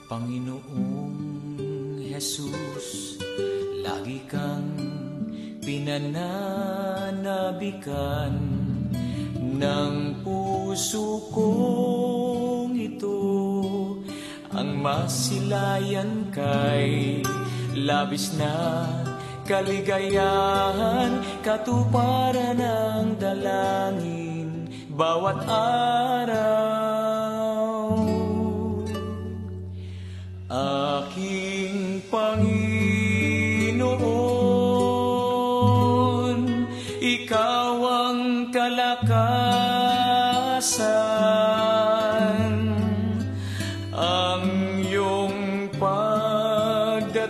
Panginoong Jesus, lagi kang pinananabikan ng puso kong ito. Ang masilayan kay labis na kaligayahan, katuparan ng dalangin bawat araw. Aking Panginoon, Ikaw ang kalakasan, ang iyong pagdating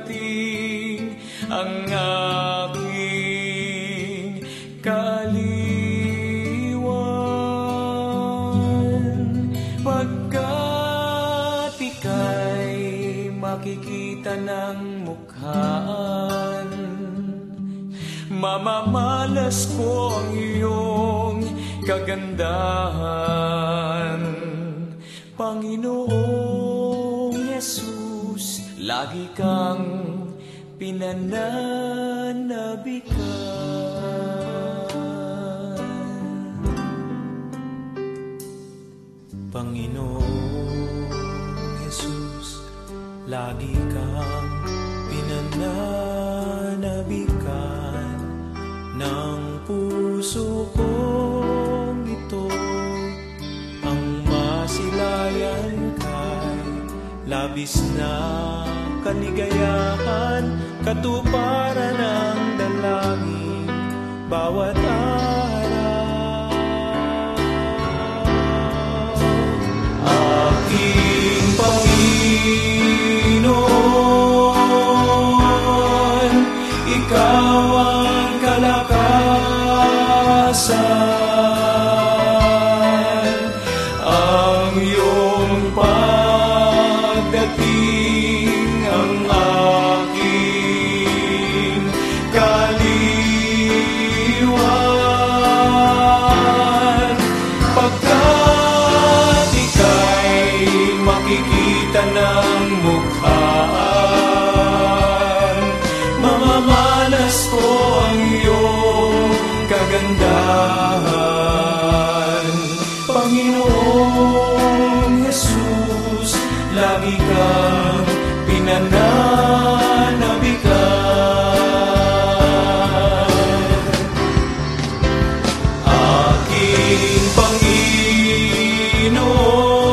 ang aking kaliwan. Pagkat ika'y makikita ng mukhaan, mamamalas ko ang iyong kagandahan. Panginoong Jesus, lagi kang pinananabikan. Panginoong Jesus, lagi kang pinananabikan ng puso kong ito. Ang masilayan kay labis na kaligayahan, katuparan ng dalangin bawat araw. Aking Panginoon, Ikaw ang kalakasan, ang iyong pagdating ang aking kaliwan. Pagkat ika'y makikita ng mukhaan, mamamalas ko ang iyong kagandahan. Panginoong Jesus, lagi kang pinananabikan. Aking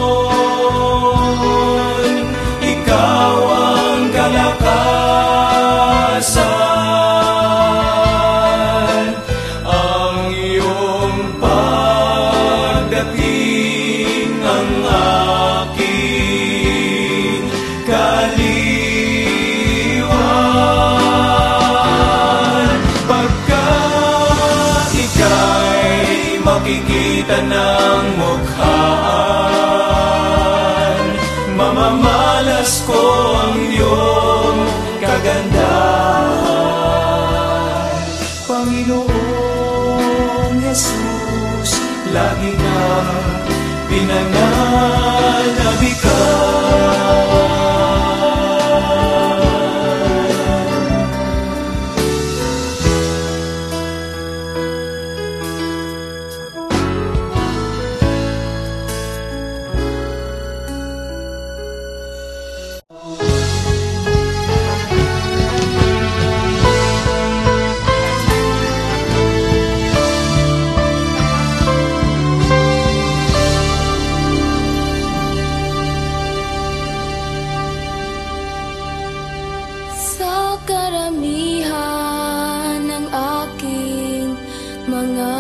Panginoon, Ikaw ang kalakasan, ang iyong pagdating ang aking kaliwan. Pagkat ika'y makikita ng mukhaan, mamamalas ko ang iyong kagandahan. Panginoong Jesus, lagi kang pinananabikan. Sa karamihan ng aking mga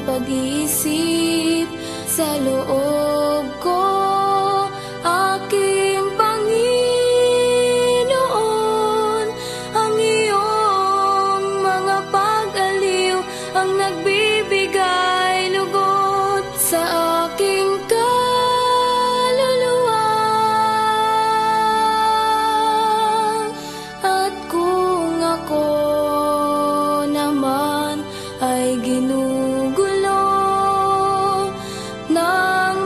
pag-iisip, sa loob ko, aking Panginoon, ang iyong mga pag-aliw ang nagbibigay lugod sa aking kaluluwa. At kung ako naman ay ginugulo ng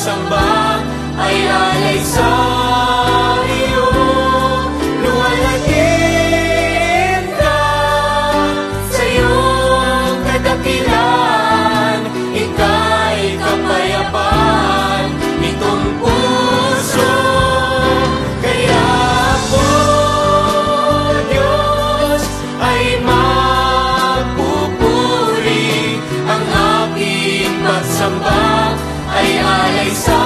pagsamba ay alay sa iyo. Luwalhatiin ka sa iyong kadakilan, ika'y kapayapaan nitong puso. Kaya po, Diyos, ay magpupuri, ang aking pagsamba ay alay sa